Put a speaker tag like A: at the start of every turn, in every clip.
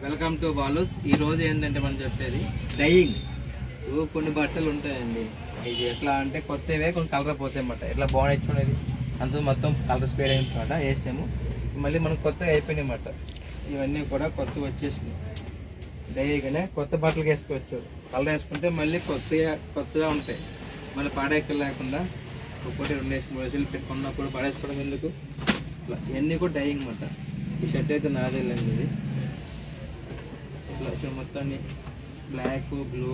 A: Welcome to Balu's. ఈ రోజు ఏంటంటే మనం చెప్పేది డైయింగ్. కొన్ని బట్టలు ఉంటాయండి, ఇది ఎట్లా అంటే కొత్తవే కొన్ని కలర్ పోతాయి అన్నమాట. ఎట్లా బాగుంది చూడేది అంత మొత్తం కలర్ స్ప్రే అన్నమాట వేసాము, మళ్ళీ మనకు కొత్తగా అయిపోయినాయి అన్నమాట. ఇవన్నీ కూడా కొత్తగా వచ్చేసినాయి. డైగానే కొత్త బట్టలు వేసుకోవచ్చు. కలర్ వేసుకుంటే మళ్ళీ కొత్తగా ఉంటాయి. మళ్ళీ పాడేక్కలు లేకుండా ఒకటి 2 వేసులు పెట్టుకున్నప్పుడు పాడేసుకోవడం ఎందుకు. ఇట్లా ఇవన్నీ కూడా డైయింగ్ అన్నమాట. ఈ షర్ట్ అయితే నాదే లేండి. ఇది ఇట్లా ఇక్కడ మొత్తాన్ని బ్లాక్, బ్లూ,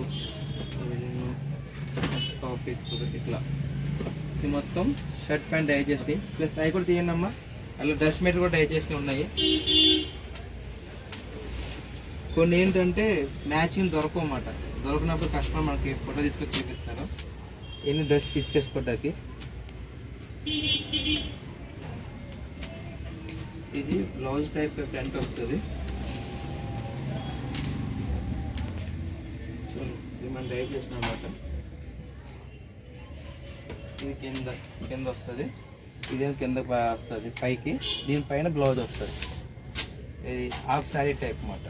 A: కాఫీ ఇట్లా ఇది మొత్తం షర్ట్ ప్యాంట్ డై చేసి ప్లస్ అవి కూడా తీయండి అమ్మా. అలా డ్రెస్ మెటీరియల్ కూడా డై చేసి ఉన్నాయి. కొన్ని ఏంటంటే మ్యాచింగ్ దొరకవు అన్నమాట. దొరికినప్పుడు కస్టమర్ మనకి ఫోటో తీసుకొని చూపిస్తారు ఎన్ని డ్రెస్ స్టిచ్ చేసుకోవడానికి. ఇది బ్లౌజ్ టైప్ ఫ్రంట్ వస్తుంది. ఇది మనం డై చేసిన అన్నమాట. ఇది కింద వస్తుంది, ఇదేం కింద వస్తుంది పైకి. దీనిపైన బ్లౌజ్ వస్తుంది. ఇది హాఫ్ శారీ టైప్ అన్నమాట.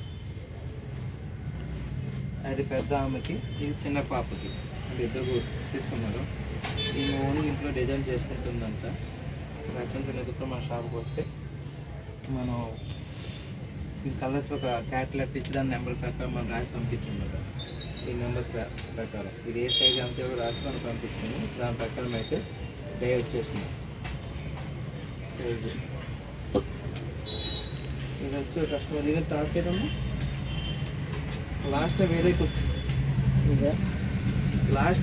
A: అది పెద్ద ఆమెకి, ఇది చిన్న పాపకి. అంటే ఇద్దరు తీసుకున్నారు. ఇది ఓన్లీ ఇంట్లో డిజైన్ చేసుకుంటుందంట. అక్కడ ఎదురు మన షాప్కి వస్తే మనం ఈ కలర్స్ ఒక క్యాట్లాగ్ ఇచ్చి దాని నెంబర్ ప్రకారం మనం రాసి పంపించాం. ఈ నెంబర్స్ ప్రకారం ఇది ఏ సైజ్ అంతే కూడా రాసి మనం పంపించాము. దాని ప్రకారం అయితే డై వచ్చేసింది. ఇది వచ్చి కస్టమర్ ఇది టాస్ చేయడము లాస్ట్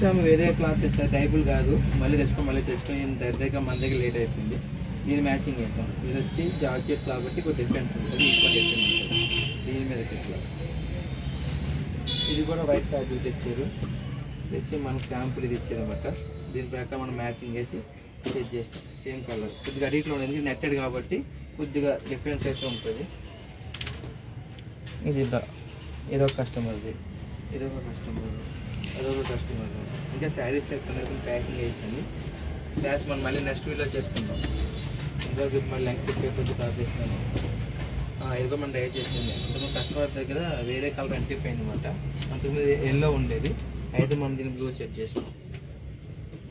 A: టైం వేరే క్లాత్ ఇస్తారు, డైబుల్ కాదు. మళ్ళీ తెచ్చుకొని దగ్గర మన దగ్గర లేట్ అయిపోయింది. దీని మ్యాచింగ్ వేసాం. ఇది వచ్చి జాకెట్ కాబట్టి కొంచెం డిఫరెంట్ ఉంటుంది, ఇంకో డిఫరెంట్ ఉంటుంది. దీని మీద ఇట్లా ఇది కూడా వైట్ ఫ్యాబ్రిక్ తెచ్చి మనకు శాంపుల్ ఇది ఇచ్చారు అనమాట. దీని ప్రకారం మనం మ్యాచింగ్ వేసి సెట్ చేస్తాం. సేమ్ కలర్ కొద్దిగా అడిట్లో ఉండేది నెట్టెడ్ కాబట్టి కొద్దిగా డిఫరెన్స్ అయితే ఉంటుంది. ఇదొక కస్టమర్ది, ఇదొక కస్టమర్, అదొక కస్టమర్. ఇంకా శారీస్ ఎక్కడ ప్యాకింగ్ అయిపోయింది. శారీస్ మనం మళ్ళీ నెక్స్ట్ వీడియో చేసుకుంటాం. ఇంకొక మళ్ళీ లెంగ్త్ పేపర్ కాపేసినాను. ఇదిగో మనం డై చేసింది. అంతకుముందు కస్టమర్ దగ్గర వేరే కలర్ అంటిపోయింది అనమాట. అంతకుముందు ఎల్లో ఉండేది, అయితే మనం దీన్ని బ్లూ సెట్ చేసాం.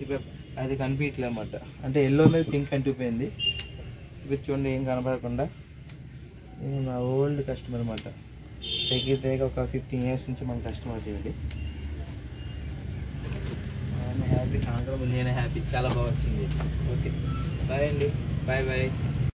A: ఇప్పుడు అది కనిపించలే అన్నమాట. అంటే ఎల్లో మీద పింక్ అంటిపోయింది. ఇప్పుడు చూడండి ఏం కనపడకుండా. నా ఓల్డ్ కస్టమర్ అనమాట. దగ్గర ఒక 15 years నుంచి మన కస్టమర్ చేయండి. హ్యాపీ, అందరం నేను హ్యాపీ. చాలా బాగా వచ్చింది. ఓకే బాయ్ అండి, బాయ్.